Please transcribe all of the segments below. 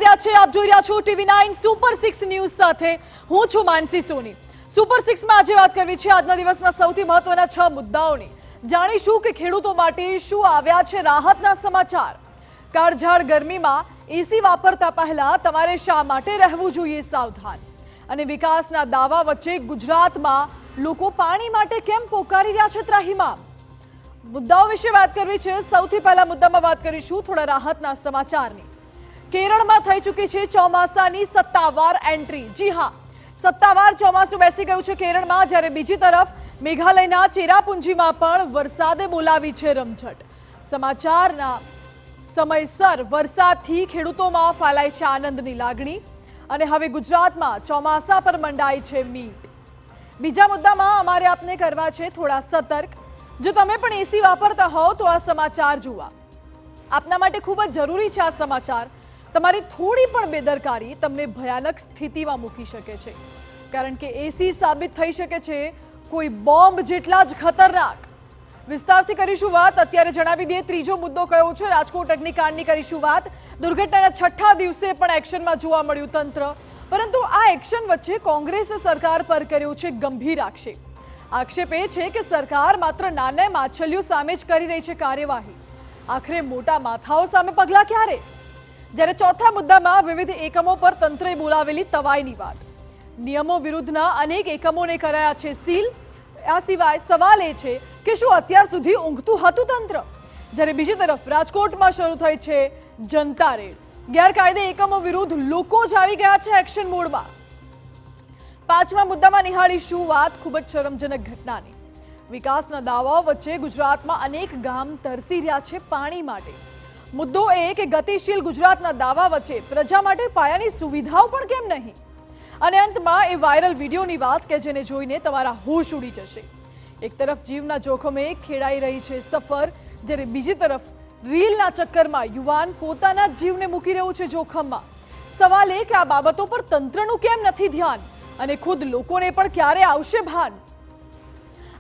રહ્યા છે આપ જોઈ રહ્યા છો TV9 સુપર 6 ન્યૂઝ સાથે હું છું માનસી સોની। સુપર 6 માં આજે વાત કરવી છે આજના દિવસના સૌથી મહત્વના 6 મુદ્દાઓની। જાણીશું કે ખેડૂતો માટે શું આવ્યા છે રાહતના સમાચાર। કાળઝાળ ગરમીમાં એસી વાપરતા પહેલા તમારે શા માટે રહેવું જોઈએ સાવધાન, અને વિકાસના દાવા વચ્ચે ગુજરાતમાં લોકો પાણી માટે કેમ પોકારી રહ્યા છે ત્રાહિમામ। મુદ્દાઓ વિશે વાત કરવી છે। સૌથી પહેલા મુદ્દામાં વાત કરીશું થોડા રાહતના સમાચારની। કેરળમાં થઈ ચૂકી છે ચોમાસાની સત્તાવાર એન્ટ્રી। જી હા, સત્તાવાર ચોમાસું બેસી ગયું છે કેરળમાં, જ્યારે બીજી તરફ મેઘાલયના ચેરાપુંજીમાં પણ વરસાદે બોલાવી છે રમઝટ। સમાચારના સમયસર વરસાદથી ખેડૂતોમાં ફેલાય છે આનંદની લાગણી, અને હવે ગુજરાતમાં ચોમાસા પર મંડાઈ છે મીટ। બીજા મુદ્દામાં અમારે આપને કરવા છે થોડા સતર્ક। જો તમે પણ એસી વાપરતા હોવ તો આ સમાચાર જુઓ। આપના માટે ખૂબ જ જરૂરી છે આ સમાચાર। તમારી થોડી પણ બેદરકારી તમને ભયાનક સ્થિતિમાં મૂકી શકે છે, કારણ કે એસી સાબિત થઈ શકે છે કોઈ બોમ્બ જેટલા જ ખતરનાક। વિસ્તારથી કરીશું વાત। અત્યારે જણાવી દઈએ ત્રીજો મુદ્દો કયો છે। રાજકોટ અગ્નિકાંડની કરીશું વાત। દુર્ઘટનાના 6થા દિવસે પણ એક્શનમાં જોવા મળ્યું તંત્ર, પરંતુ આ એક્શન વચ્ચે કોંગ્રેસે સરકાર પર કર્યો છે ગંભીર આક્ષેપ એ છે કે સરકાર માત્ર નાના માછલીઓ સામે જ કરી રહી છે કાર્યવાહી। આખરે મોટા માથાઓ સામે પગલાં ક્યારે? જ્યારે ચોથા મુદ્દામાં વિવિધ એકમો પર તંત્રે બોલાવેલી તવાઈની વાત। નિયમો વિરુદ્ધના અનેક એકમોને કરાયા છે સીલ। આ સિવાય સવાલ એ છે કે શું અત્યાર સુધી ઊંઘતું હતું તંત્ર? જ્યારે બીજી તરફ રાજકોટમાં શરૂ થઈ છે જનતા રેડ। ગેરકાયદે એકમો વિરુદ્ધ લોકો જ આવી ગયા છે એક્શન મોડમાં। પાંચમા મુદ્દામાં નિહાળીશું વાત ખૂબ જ શરમજનક ઘટનાની। વિકાસના દાવાઓ વચ્ચે ગુજરાતમાં અનેક ગામ તરસી રહ્યા છે પાણી માટે। મુદ્દો એ કે ગતિશીલ ગુજરાતના દાવા વચ્ચે પ્રજા માટે પાયાની સુવિધાઓ પણ કેમ નહીં? અને અંતમાં એ વાયરલ વિડીયોની વાત કે જેને જોઈને તમારા હોશ ઉડી જશે। એક તરફ જીવના જોખમે ખેડાઈ રહી છે સફર, જ્યારે બીજી તરફ રીલના ચક્કરમાં યુવાન પોતાના જીવને મૂકી રહ્યું છે જોખમમાં। સવાલ એ કે આ બાબતો પર તંત્રનું કેમ નથી ધ્યાન, અને ખુદ લોકોને પણ ક્યારે આવશે ભાન?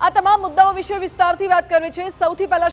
આ તમામ મુદ્દાઓ વિશે વિસ્તારથી વાત કરવી છે। સૌથી પહેલા